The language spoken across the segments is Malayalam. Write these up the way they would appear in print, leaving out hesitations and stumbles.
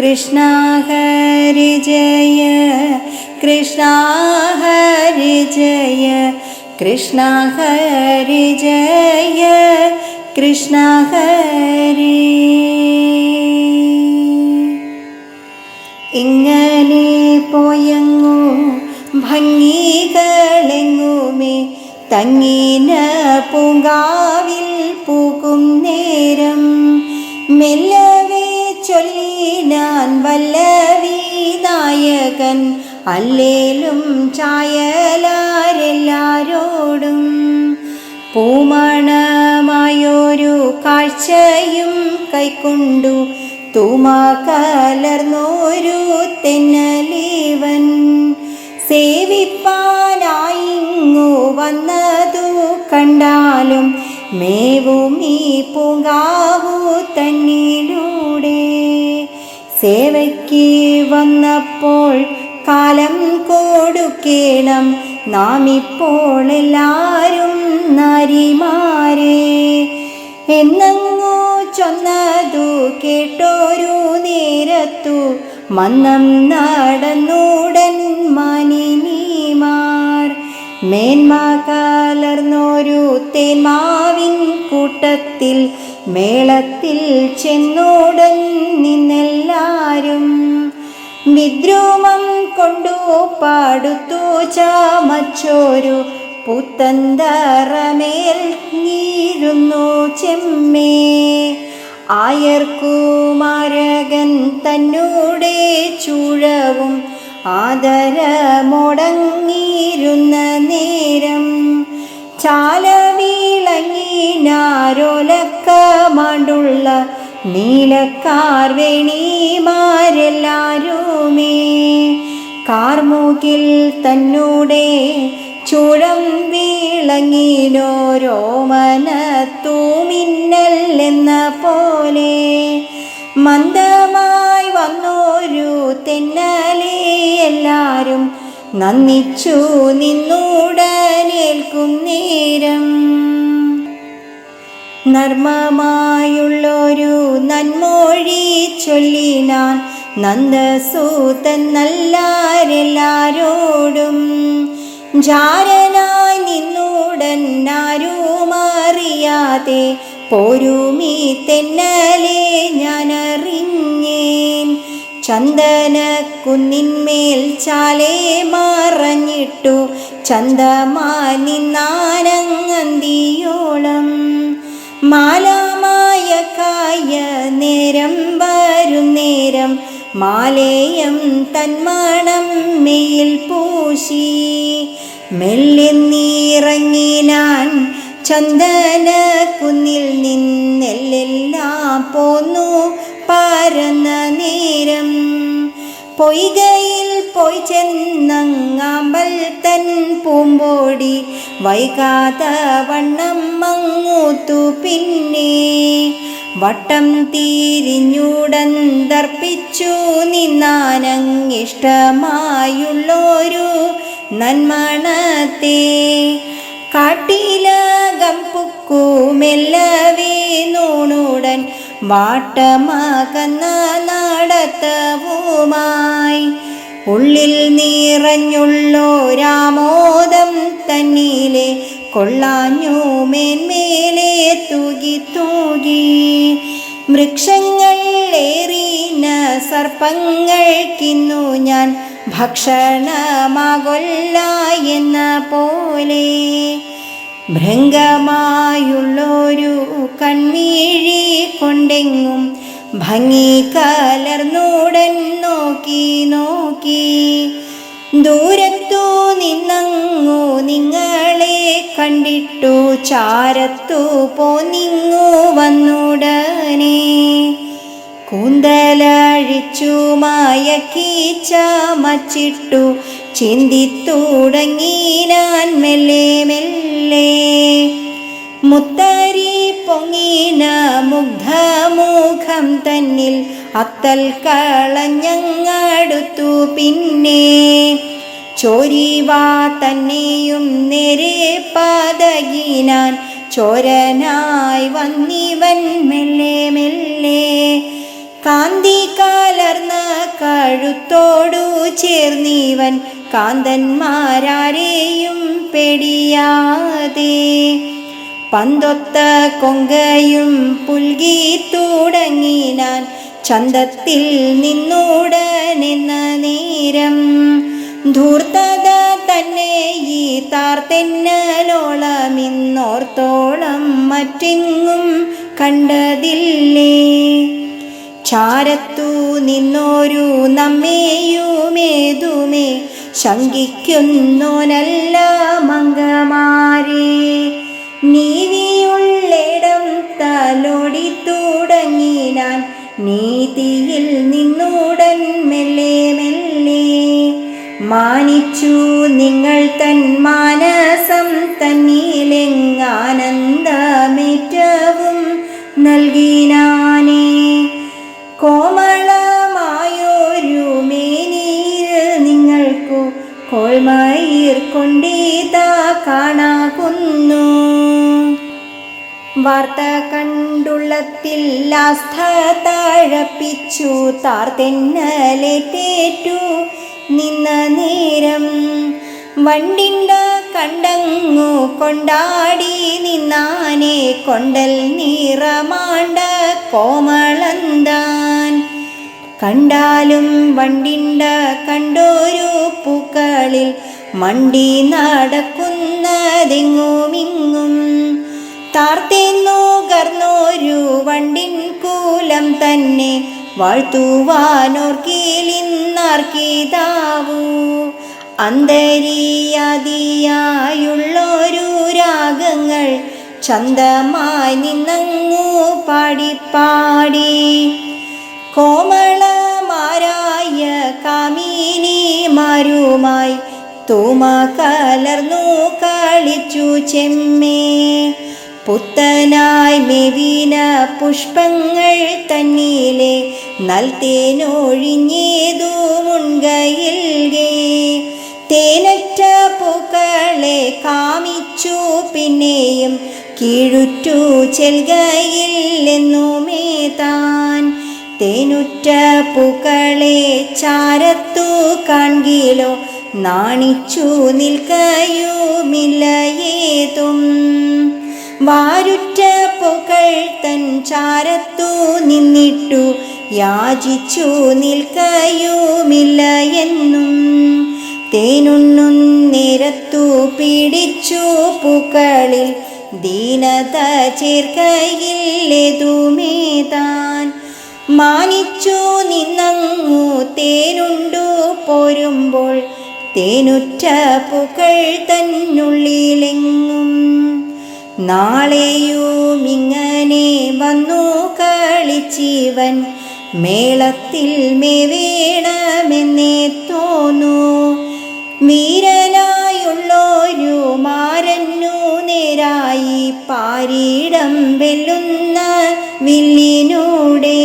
കൃഷ്ണ ഹരി ജയ കൃഷ്ണ ഹരി ജയ കൃഷ്ണ ഹരി ജയ കൃഷ്ണ ഹരി. ഇങ്ങനെ പോയങ്ങു ഭംഗികളെങ്ങുമേ തങ്ങിന പൂങ്കാവിൽ പൂക്കും നേരം മെല്ലവേ ചൊല്ലിനാൻ വല്ലവി നായകൻ അല്ലേലും ചായലാരെല്ലാരോടും. പൂമണമായൊരു കാഴ്ചയും കൈക്കൊണ്ടു തൂമ കലർന്നൊരു തെന്നലീവൻ സേവിപ്പാനായിങ്ങു വന്നതു കണ്ടാലും മേവും ഈ പൂങ്കാവു തന്നിലൂടെ. സേവയ്ക്ക് വന്നപ്പോൾ കാലം കൊടുക്കേണം നാം ഇപ്പോൾ എല്ലാരും നരിമാരെ എന്നങ്ങു ചൊന്നതു കേട്ടൊരു നേരത്തു മന്നം നടന്നുടൻ മാനിനിമാർ മേന്മ കലർന്നൊരു തേന്മാവിൻ കൂട്ടത്തിൽ മേളത്തിൽ ചെന്നുടൻ നിന്നെല്ലാരും. വിദ്രുമം കൊണ്ടു പാടുത്തു ചമച്ചോരു പുത്തന്തറമേൽ നീരുന്നു ചെമ്മേ. ആയർക്കുമാരകൻ തന്നൂടെ ചൂഴവും ആദരമൊടങ്ങിയിരുന്ന നേരം ചാലവിളങ്ങിനാരോലക്കമാണ്ടുള്ള നീലക്കാർ വേണിമാരെല്ലാരുമേ കാർമുകിൽ തന്നൂടെ ചൂഴം വിളങ്ങിനോരോമനത്തൂമിന്നൽ എന്ന പോലെ മന്ദമായി വന്നൊരു തെന്നലെ എല്ലാരും നന്ദിച്ചു നിന്നുടനേൽക്കും നേരം. നർമ്മമായുള്ളൊരു നന്മൊഴി ചൊല്ലിനാൻ നന്ദസൂതൻ നല്ലാരെല്ലാരോടും. ജാരനായി നിന്നുടൻ ആരുമറിയാതെ പോരുമീ തെന്നലെ ഞാനറിഞ്ഞേൻ. ചന്ദനക്കുന്നിന്മേൽ ചാലേ മറഞ്ഞിട്ടു ചന്തമാനിന്നാനങ്ങന്തിയോളം മാലാമായ കായ നേരം വരുന്നേരം മാലേയം തന്മണം മെയിൽ പൂശി മെല്ലെന്നിറങ്ങിനാൻ ചന്ദന കുന്നിൽ നിന്നെല്ലാം പോന്നു പരന്ന നേരം. പൊയ്കയിൽ പോയി ചെന്നങ്ങാമ്പൽ തൻ പൂമ്പോടി വൈകാതെ വണ്ണം മങ്ങൂത്തു പിന്നെ വട്ടം തിരിഞ്ഞുടൻ ദർപ്പിച്ചു നിന്നാനങ്ങിഷ്ടമായുള്ളൊരു നന്മണത്തെ കാട്ടിലകം പുക്കുമെല്ലവേ നൂണുടൻ വാട്ടമകന്ന നടത്തവുമായി ഉള്ളിൽ നിറഞ്ഞുള്ളോരാമോദം തന്നിലെ കൊള്ളാഞ്ഞു മേന്മേലെ തൂകി തൂകി. വൃക്ഷങ്ങൾ ഏറിന സർപ്പങ്ങൾക്കിന്നു ഞാൻ ഭക്ഷണമാകൊല്ല എന്ന പോലെ ഭൃംഗമായുള്ളൊരു കൺമീഴി കൊണ്ടെങ്ങും ഭംഗി കലർന്നുടൻ നോക്കി നോക്കി. ദൂരത്തു നിന്നങ്ങു നിങ്ങളെ കണ്ടിട്ടു ചാരത്തു പോന്നിങ്ങു വന്നുടനെ കൂന്തലഴിച്ചു മയക്കി ചമച്ചിട്ടു ചിന്തിത്തുടങ്ങി ഞാൻ മെല്ലെ മെല്ലെ. മുത്തരി പൊങ്ങിന മുഗ്ധമുഖം തന്നിൽ അത്തൽ കളഞ്ഞങ്ങടുത്തു പിന്നെ ചോരിവാ തന്നെയും നേരെ പതകിനാൻ ചോരനായി വന്നിവൻ മെല്ലെ മെല്ലെ കാന്തി കലർന്ന കഴുത്തോടു ചേർന്നിവൻ കാന്തന്മാരാരെയും പെടിയാതെ പന്തൊത്ത കൊങ്കയും പുൽകി തുടങ്ങിനാൻ ചന്തത്തിൽ നിന്നുടനെന്ന നേരം ധൂർത്തത തന്നെ ഈ താർത്തെന്നലോളമിന്നോർത്തോളം മറ്റെങ്ങും കണ്ടതില്ലേ. ചാരത്തു നിന്നോരു നമ്മെയുമേതുമേ ശങ്കിക്കുന്നോനല്ല മംഗമാരെ. നീതിയുള്ളിടം തലോടി തുടങ്ങിനാൻ നീതിയിൽ നിന്നുടൻ മെല്ലെ മെല്ലെ. മാനിച്ചു നിങ്ങൾ തൻ മാനസം തന്നിലെങ്ങാനന്ദമേറ്റവും നൽകിനാനേ. കോമളമായൊരു മേനീർ നിങ്ങൾക്കു കോൾമയിർ കൊണ്ടിതാ കാണാകുന്നു. വാർത്ത കണ്ടുള്ളത്തിൽ ആസ്ഥ തഴപ്പിച്ചു താർത്തെന്നലേറ്റേറ്റു നിന്ന നേരം വണ്ടിണ്ട കണ്ടങ്ങു കൊണ്ടാടി നിന്നാനെ കൊണ്ടൽ നിറമാണ്ട കോമളന്താൻ. കണ്ടാലും വണ്ടിണ്ട കണ്ടോരു പൂക്കളിൽ മണ്ടി നടക്കുന്നതെങ്ങുമിങ്ങും താർത്തെന്നുകർന്നോരു വണ്ടിൻ കൂലം തന്നെ വാഴ്ത്തുവാനോർക്കിലിന്നാർക്കിതാവൂ. അന്തരിയാദിയായുള്ളൊരു രാഗങ്ങൾ ചന്തമായി നിന്നങ്ങു പാടിപ്പാടി കോമളമാരായ കാമിനിമാരുമായി തൂമ കലർന്നു കളിച്ചു ചെമ്മേ. പുത്തനായി മെവിന പുഷ്പങ്ങൾ തന്നിലെ നൽതേനൊഴിഞ്ഞേതു മുൻകയിൽകെ. തേനറ്റ പൂക്കളെ കാമിച്ചു പിന്നെയും കീഴുറ്റു ചെൽകയില്ലെന്നുമേ താൻ. തേനുറ്റ പൂക്കളെ ചാരത്തു കാൺകിലോ നാണിച്ചു നിൽക്കയുമില്ലയേതും. വാരുറ്റ പൂക്കൾ തൻ ചാരത്തു നിന്നിട്ടു യാചിച്ചു നിൽക്കയുമില്ല എന്നും. തേനുണ്ണും നേരത്തു പിടിച്ചു പൂക്കളിൽ ദീനത ചേർക്കയില്ലെതുമേ താൻ. മാനിച്ചു നിന്നങ്ങു തേനുണ്ടു പോരുമ്പോൾ തേനുറ്റ പൂക്കൾ തന്നുള്ളിലെങ്ങും. നാളെയുമിങ്ങനെ വന്നു കളിച്ചിവൻ മേളത്തിൽ മേവേണമെന്നേ തോന്നു. വീരനായുള്ളൊരു മാരന്നു നേരായി പാരീടം വെല്ലുന്ന വില്ലിനൂടെ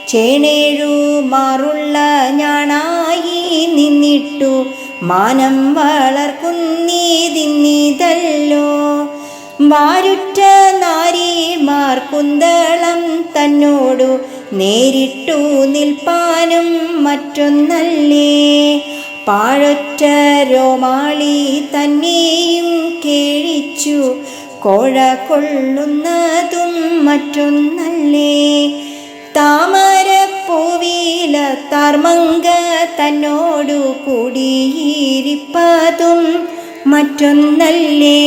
ചേണേഴു മാറുള്ള ഞാണായി നിന്നിട്ടു മാനം വളർക്കുന്നീതിന്നിതല്ലോ. വാരുറ്റ നാരിമാർ കുന്തളം തന്നോടു നേരിട്ടു നിൽപ്പാനും മറ്റൊന്നല്ലേ. പാഴൊറ്റ രോമാളി തന്നെയും കേഴിച്ചു കോഴ കൊള്ളുന്നതും മറ്റൊന്നല്ലേ. താമരപ്പൂവില താർമങ്ക തന്നോടു കൂടിയിരിപ്പതും മറ്റൊന്നല്ലേ.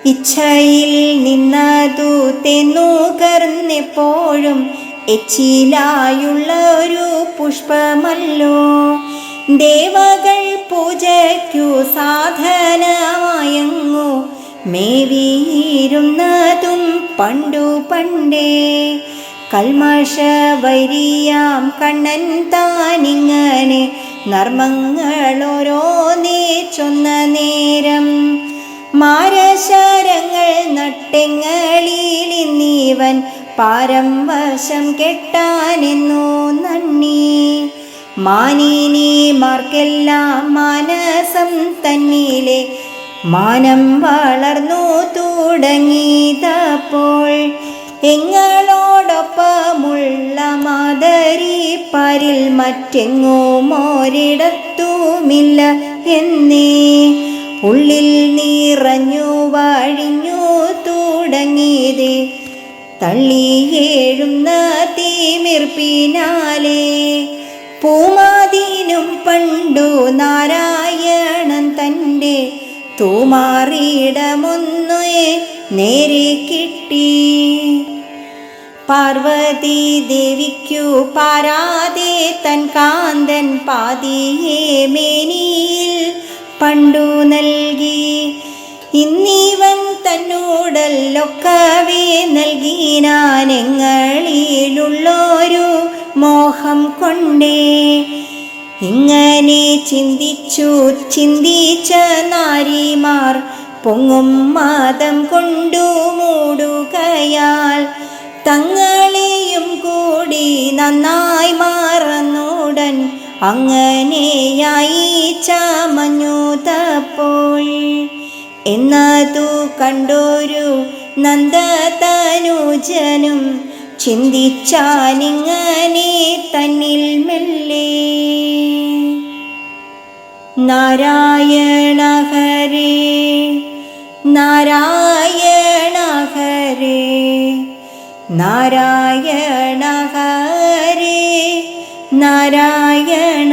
ഇച്ഛയിൽ നിന്നതു തെന്നുകർന്നെപ്പോഴും എച്ചിലായുള്ള ഒരു പുഷ്പമല്ലോ. ദേവകൾ പൂജയ്ക്കു സാധനമായങ്ങു മേവിയിരുന്നതും പണ്ടു പണ്ടേ. കൽമഷവൈരിയാം കണ്ണൻ താനിങ്ങനെ നർമ്മങ്ങളോരോന്നേ ചൊന്ന നേരം മാരശരങ്ങൾ നട്ടെങ്ങളിലിന്നീവൻ പാരം വശം കെട്ടാനെന്നു നന്ദി. മാനിനിമാർക്കെല്ലാം മാനസം തന്നിലെ മാനം വളർന്നു തുടങ്ങിയതപ്പോൾ എങ്ങളോടൊപ്പമുള്ള മാതരിപ്പാരിൽ മറ്റെങ്ങും ഒരിടത്തുമില്ല എന്നേ ഉള്ളിൽ നിറഞ്ഞു വഴിഞ്ഞു തുടങ്ങിയതേ തള്ളിയേഴുന്ന തിമിർപ്പിനാലേ പൂമാതീനും പണ്ടു നാരായണൻ തൻ്റെ തൂമാറിയിടമൊന്നു നേരെ കിട്ടി പാർവതി ദേവിക്കു പാരാതെ തൻ കാന്തൻ പാതിയെ മേനിയിൽ പണ്ടു നൽകി ഇന്നിവൻ തന്നോടല്ലൊക്കവേ നൽകിനാനെങ്ങളിലുള്ളൊരു മോഹം കൊണ്ടേ ഇങ്ങനെ ചിന്തിച്ച നാരിമാർ പൊങ്ങും മാതം കൊണ്ടു മൂടുകയാൽ തങ്ങളെയും കൂടി നന്നായി മറന്നുടൻ അങ്ങനെയായി ചമഞ്ഞു തപ്പോൾ എന്നതു കണ്ടൊരു നന്ദതനുജനും ചിന്തിച്ചാനിങ്ങനെ തന്നിൽ മെല്ലെ നാരായണ ഹരേ നാരായണ ഹരേ നാരായണ ഹരേ നാരായണ